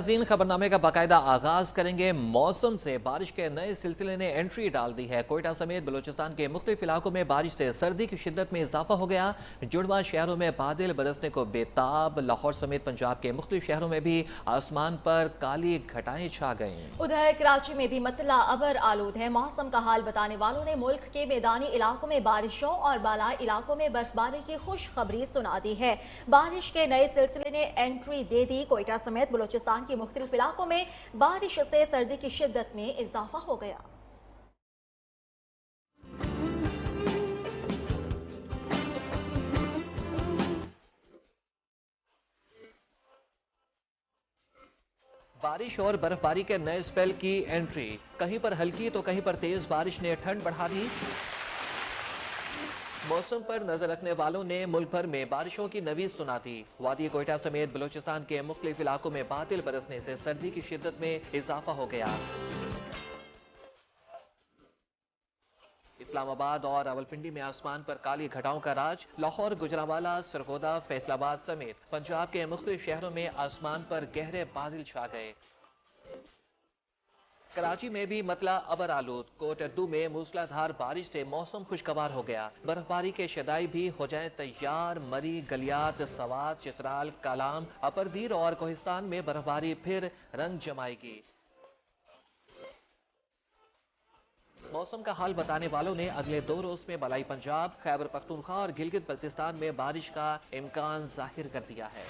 खबरनामे का बाकायदा आगाज करेंगे मौसम से। बारिश के नए सिलसिले ने एंट्री डाल दी है। कोयटा समेत बलूचिस्तान के मुख्तलिफ इलाकों में बारिश से सर्दी की शिद्दत में इजाफा हो गया। जुड़वा शहरों में बादल बरसने को बेताब। लाहौर समेत पंजाब के मुख्तलिफ शहरों में भी आसमान पर काली घटाएं छा गईं। उधर कराची में भी मतला अबर आलूद है। मौसम का हाल बताने वालों ने मुल्क के मैदानी इलाकों में बारिशों और बालाई इलाकों में बर्फबारी की खुशखबरी सुना दी है। बारिश के नए सिलसिले ने एंट्री दे दी। कोयटा समेत बलूचिस्तान के मुख्तलिफ इलाकों में बारिश से सर्दी की शिद्दत में इजाफा हो गया। बारिश और बर्फबारी के नए स्पेल की एंट्री। कहीं पर हल्की तो कहीं पर तेज बारिश ने ठंड बढ़ा दी। मौसम पर नजर रखने वालों ने मुल्क भर में बारिशों की नवीद सुना दी। वादी कोयटा समेत बलूचिस्तान के मुख्तलिफ इलाकों में बादल बरसने से सर्दी की शिद्दत में इजाफा हो गया। इस्लामाबाद और रावलपिंडी में आसमान पर काली घटाओं का राज। लाहौर, गुजरांवाला, सरगोदा, फैसलाबाद समेत पंजाब के मुख्तलिफ शहरों में आसमान पर गहरे बादल छा गए। कराची में भी मतला अबर आलूद। कोटद्दू में मूसलाधार बारिश से मौसम खुशगवार हो गया। बर्फबारी के शदाई भी हो जाए तैयार। मरी, गलियात, सवात, चित्राल, कालाम, अपरदीर और कोहिस्तान में बर्फबारी फिर रंग जमाएगी। मौसम का हाल बताने वालों ने अगले 2 रोज में बलाई पंजाब, खैबर पख्तूनख्वा और गिलगित बल्तिस्तान में बारिश का इम्कान जाहिर कर दिया है।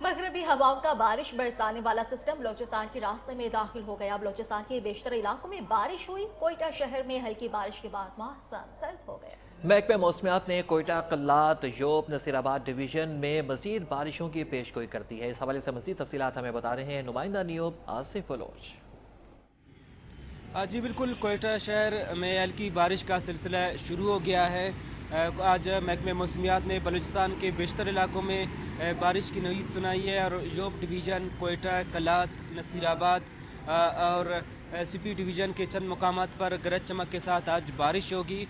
मगरबी हवाओं का बारिश बरसाने वाला सिस्टम बलूचिस्तान के रास्ते में दाखिल हो गया। बलूचिस्तान के बेशतर इलाकों में बारिश हुई। कोयटा शहर में हल्की बारिश के बाद मौसम सर्द हो गया। महकमे मौसमियात ने कोयटा, कल्लात, योब, नसीराबाद डिवीजन में मजीद बारिशों की पेशगोई कर दी है। इस हवाले से मजीद तफसीलात हमें बता रहे हैं नुमाइंदा न्यूब आसिफ बलोच। जी बिल्कुल, कोयटा शहर में हल्की बारिश का सिलसिला शुरू हो गया है। आज महकमे मौसमियात ने बलूचिस्तान के बेशतर इलाकों में बारिश की नवीद सुनाई है और योब डिवीज़न, कोयटा, कलात, नसीराबाद और सीपी डिवीज़न के चंद मकामात पर गरज चमक के साथ आज बारिश होगी।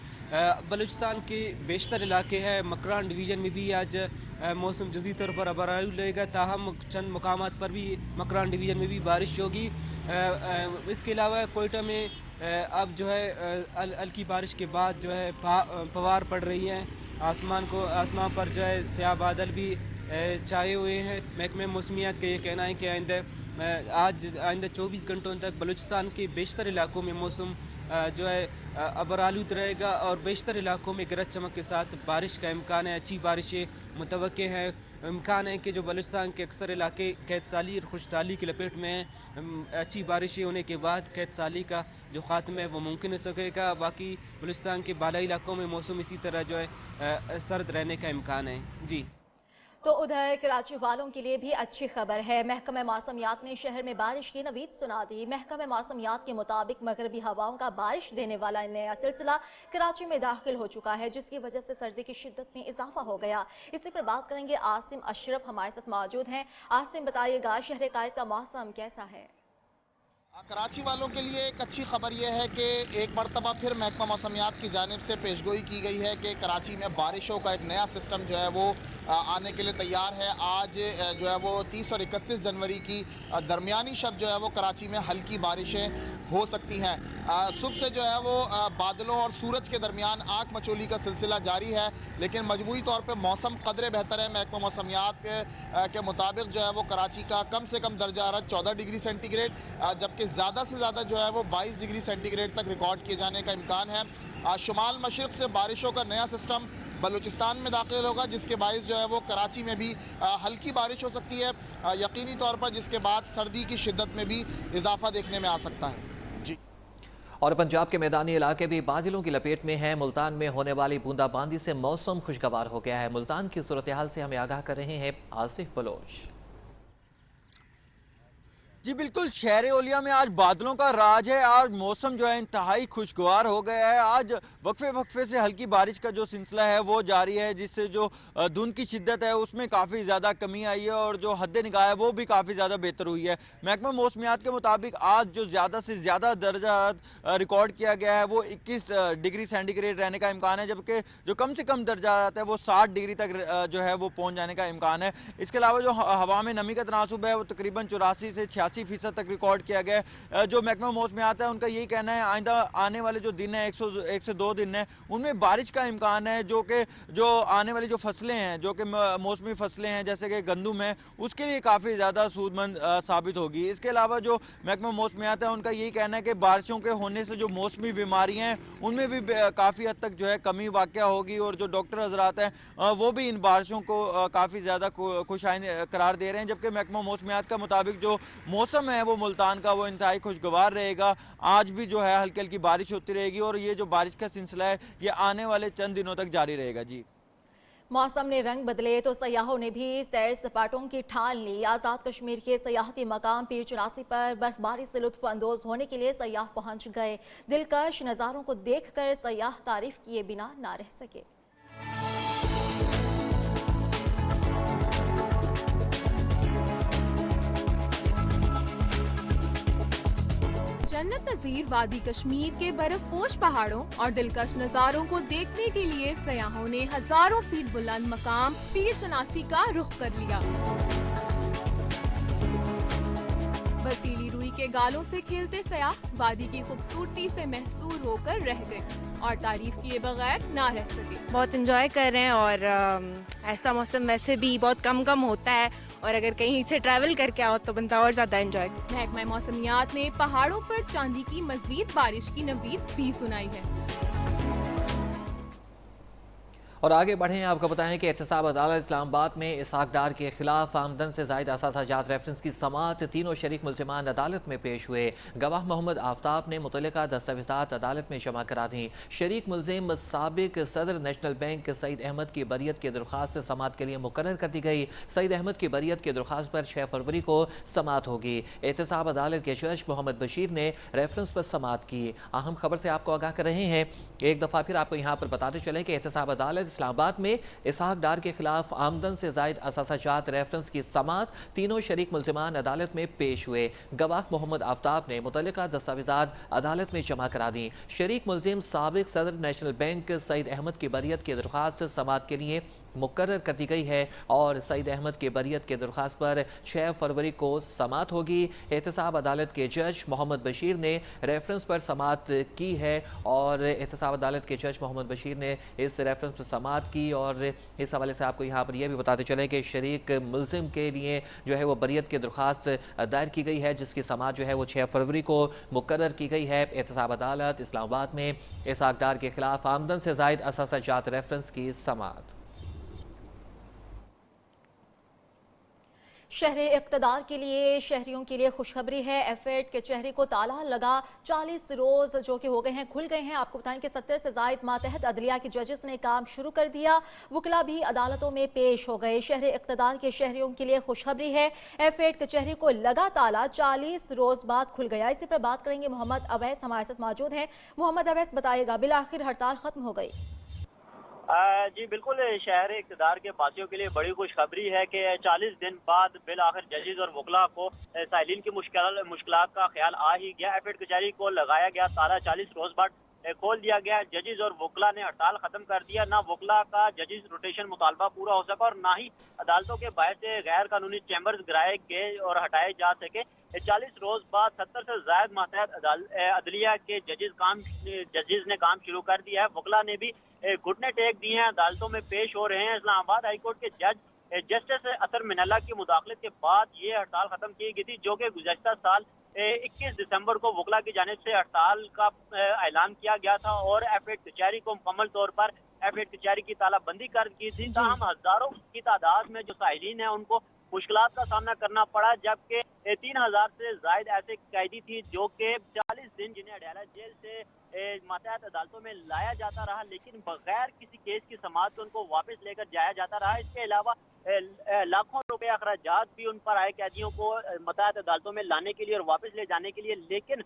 बलूचिस्तान के बेशतर इलाके हैं। मकरान डिवीज़न में भी आज मौसम जज़ी तौर पर अबरालू रहेगा, ताहम चंद मकामात पर भी मकरान डिवीज़न में भी बारिश होगी। इसके अलावा कोयटा में अब जो है हल्की बारिश के बाद जो है फवार पड़ रही हैं। आसमान पर जो है स्याह बादल भी छाए हुए हैं। महकमे मौसमियात का ये कहना है कि आइंदा 24 घंटों तक बलूचिस्तान के बेशतर इलाकों में मौसम जो है अबरालूद रहेगा और बेशतर इलाकों में गरज चमक के साथ बारिश का इम्कान है। अच्छी बारिशें मुतवक्के हैं। इम्कान है कि जो बलूचिस्तान के अक्सर इलाके कैद साली और खुशहाली की लपेट में हैं, अच्छी बारिशें होने के बाद कैद साली का जो ख़ात्मा है वो मुमकिन हो सकेगा। बाकी बलूचिस्तान के बालाई इलाकों में मौसम इसी तरह जो है सर्द रहने का इम्कान है। जी तो उधर कराची वालों के लिए भी अच्छी खबर है। महकमे मौसमियात ने शहर में बारिश की नवीद सुना दी। महकमे मौसमियात के मुताबिक मगरबी हवाओं का बारिश देने वाला नया सिलसिला कराची में दाखिल हो चुका है, जिसकी वजह से सर्दी की शिद्दत में इजाफा हो गया। इसी पर बात करेंगे। आसिम अशरफ हमारे साथ मौजूद हैं। आसिम, बताइएगा शहर कायद का मौसम कैसा है? कराची वालों के लिए एक अच्छी खबर यह है कि एक मरतबा फिर महकमा मौसमियात की जानिब से पेशगोई की गई है कि कराची में बारिशों का एक नया सिस्टम जो है वो आने के लिए तैयार है। आज जो है वो 30 और 31 जनवरी की दरमियानी शब जो है वो कराची में हल्की बारिशें हो सकती हैं। सुबह से जो है वो बादलों और सूरज के दरमियान आग मचोली का सिलसिला जारी है, लेकिन मजमूई तौर पे मौसम कदरे बेहतर है। महकमा मौसमियात के मुताबिक जो है वो कराची का कम से कम दर्जा हरारत 14 डिग्री सेंटीग्रेड, जबकि ज़्यादा से ज़्यादा जो है वो 22 डिग्री सेंटीग्रेड तक रिकॉर्ड किए जाने का इम्कान है। शुमाल मशरक़ से बारिशों का नया सिस्टम बलूचिस्तान में दाखिल होगा, जिसके बायस जो है वो कराची में भी हल्की बारिश हो सकती है यकीनी तौर पर, जिसके बाद सर्दी की शिद्दत में भी इजाफा देखने में आ सकता है। जी और पंजाब के मैदानी इलाके भी बादलों की लपेट में हैं। मुल्तान में होने वाली बूंदाबांदी से मौसम खुशगवार हो गया है। मुल्तान की सूरत हाल से हमें आगाह कर रहे हैं आसिफ बलोच। जी बिल्कुल, शहर ओलिया में आज बादलों का राज है। आज मौसम जो है इंतहाई खुशगवार हो गया है। आज वक्फे वक्फे से हल्की बारिश का जो सिलसिला है वो जारी है, जिससे जो धुंध की शिद्दत है उसमें काफ़ी ज़्यादा कमी आई है और जो हद निगाह है वो भी काफ़ी ज़्यादा बेहतर हुई है। महकमा मौसमियात के मुताबिक आज जो ज़्यादा से ज़्यादा दर्जा रिकॉर्ड किया गया है वो 21 डिग्री सेंटीग्रेड रहने का इम्कान है, जबकि जो कम से कम दर्जा आता है वो 60 डिग्री तक जो है वो पहुँच जाने का इम्कान है। इसके अलावा जो हवा में नमी का तनासुब है वो तकरीबन 84 से 86% तक रिकॉर्ड किया गया है। जो महकमा मौसमियात है उनका यही कहना है आइंदा आने वाले जो दिन है 1 से 2 दिन है उनमें बारिश का इम्कान है, जो आने वाली जो फसलें हैं, जो कि मौसमी फसलें हैं जैसे कि गंदम है, उसके लिए काफ़ी ज़्यादा सूदमंद साबित होगी। इसके अलावा जो महकमा मौसमियात है उनका यही कहना है कि बारिशों के होने से जो मौसमी बीमारियाँ हैं उनमें भी काफ़ी हद तक जो है कमी वाक़या होगी और जो डॉक्टर हजरात हैं वो भी इन बारिशों को काफ़ी ज़्यादा खुशाइन करार दे रहे हैं। जबकि महकमा मौसमियात का मुताबिक जो मौसम है वो मुल्तान का वो इंतहाई खुशगवार रहेगा। आज भी जो है हल्की हल्की बारिश होती रहेगी और ये जो बारिश का सिलसिला है ये आने वाले चंद दिनों तक जारी रहेगा। जी मौसम ने रंग बदले तो सयाहों ने भी सैर सपाटों की ठान ली। आज़ाद कश्मीर के सयाहती मकाम पीर चौरासी पर बर्फबारी से लुत्फ अंदोज होने के लिए सयाह पहुंच गए। दिलकश नज़ारों को देखकर सयाह तारीफ किए बिना ना रह सके। जन्नत नज़ीर वादी कश्मीर के बर्फपोश पहाड़ों और दिलकश नज़ारों को देखने के लिए सयाहों ने हजारों फीट बुलंद मकाम पीर चौरासी का रुख कर लिया। बर्फीली रुई के गालों से खेलते सयाह वादी की खूबसूरती से महसूर होकर रह गए और तारीफ किए बगैर ना रह सके। बहुत एंजॉय कर रहे हैं और ऐसा मौसम वैसे भी बहुत कम होता है और अगर कहीं से ट्रैवल करके आओ तो बनता और ज़्यादा एंजॉय। महकमा मौसमियात ने पहाड़ों पर चांदी की मजीद बारिश की नवीद भी सुनाई है। और आगे बढ़ें, आपको बताएं कि एहतसाब अदालत इस्लामाबाद में इसहाक डार के खिलाफ आमदन से जायद असाजात रेफरेंस की समाअत तीनों शरीक मुल्जिमान अदालत में पेश हुए। गवाह मोहम्मद आफ्ताब ने मुतल्लिका दस्तावेज़ात अदालत में जमा करा दी। शरीक मुल्जिम साबिक सदर नेशनल बैंक सईद अहमद की बरियत की दरख्वास्त समाअत के लिए मुकर्रर कर दी गई। सईद अहमद की बरियत की दरख्वास्त पर 6 फरवरी को समाअत होगी। एहतसाब अदालत के जज मोहम्मद बशीर ने रेफरेंस पर समाअत की। अहम खबर से आपको आगाह कर रहे हैं। एक दफ़ा फिर आपको यहाँ पर बताते चलें कि एहतसाब अदालत इस्लामाबाद में इसहाक डार के खिलाफ आमदन से जायद असाजात रेफरेंस की समाअत तीनों शरीक मुल्जिमान अदालत में पेश हुए। गवाह मोहम्मद आफ्ताब ने मुतल्लिका दस्तावेज़ात अदालत में जमा करा दी। शरीक मुल्जिम साबिक सदर नेशनल बैंक सईद अहमद की बरियत की दरख्वास्त समाअत के लिए मुकर्रर कर दी गई है और सईद अहमद की बरियत के दरख्वास्त पर 6 फरवरी को समाअत होगी। एहतसाब अदालत के जज मोहम्मद बशीर ने रेफरेंस पर समाअत की है और एहतसाब अदालत के जज मोहम्मद बशीर ने इस रेफरेंस पर समाअत की और इस हवाले से आपको यहाँ पर यह भी बताते चलें कि शरीक मुल्जिम के लिए जो है वो बरियत की दरख्वास्त दायर की गई है, जिसकी समाअत जो है वो 6 फरवरी को मुकर्रर की गई है। एहतसाब अदालत इस्लामाबाद में इसहाक डार के खिलाफ आमदन से जायद असाजात रेफरेंस की समाअत। शहर इक़्तिदार के लिए शहरियों के लिए खुशखबरी है। एफएड के चेहरे को ताला लगा 40 रोज जो कि हो गए हैं खुल गए हैं। आपको बताएं कि 70 से जायद मातहत अदलिया के जजेस ने काम शुरू कर दिया। वकला भी अदालतों में पेश हो गए। शहर इक़्तिदार के शहरियों के लिए खुशखबरी है। एफएड के चेहरे को लगा ताला 40 रोज बाद खुल गया। इसी पर बात करेंगे मोहम्मद अवैस हमारे साथ मौजूद हैं। मोहम्मद अवैस, बताइएगा, बिलाखिर हड़ताल खत्म हो गई? जी बिल्कुल, शहर इक़्तिदार के बासियों के लिए बड़ी खुशखबरी है कि 40 दिन बाद बिल आखिर जजेस और वकला को साइलिन की मुश्किलात का ख्याल आ ही गया। एफएड कचहरी को लगाया गया ताला 40 रोज बाद खोल दिया गया। जजेस और वकला ने हड़ताल खत्म कर दिया। ना वकला का जजेस रोटेशन मुतालबा पूरा हो सका और ना ही अदालतों के बाहर से गैर कानूनी चैम्बर्स गिराए गए और हटाए जा सके। 40 रोज बाद 70 से ज्यादा मातहत अदलिया के जजेस ने काम शुरू कर दिया है। वकला ने भी घुटने टेक दिए हैं, अदालतों में पेश हो रहे हैं। इस्लामाबाद हाईकोर्ट के जज जस्टिस अतर मिनल्ला की मुदाखलत के बाद ये हड़ताल खत्म की गई थी, जो कि गुज़श्ता साल 21 दिसंबर को वकला की जानिब से हड़ताल का ऐलान किया गया था और एफएड कचहरी को मुकम्मल तौर पर एफएड कचहरी की तालाबंदी कर की थी। ताहम हजारों की तादाद में जो साहिलीन है उनको मुश्किलात का सामना करना पड़ा, जबकि 3000 से जायद ऐसे कैदी थी जो कि 40 दिन जिन्हें अडयाला जेल से मातहत अदालतों में लाया जाता रहा, लेकिन बगैर किसी केस की समाअत उनको वापस लेकर जाया जाता रहा। इसके अलावा लाखों रुपए अखराजात भी उन पर आए कैदियों को मातहत अदालतों में लाने के लिए और वापस ले जाने के लिए, लेकिन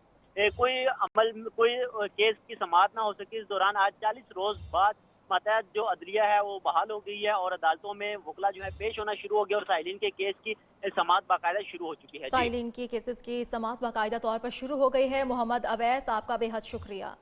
कोई केस की समाअत ना हो सकी। इस दौरान आज 40 रोज बाद मातहत जो अदलिया है वो बहाल हो गई है और अदालतों में वकला जो है पेश होना शुरू हो गया और साइलिन के केस की समाअत बाकायदा शुरू हो चुकी है। साइलिन की केसेस की समाअत बाकायदा तौर पर शुरू हो गई है। मोहम्मद अवैस, आपका बेहद शुक्रिया।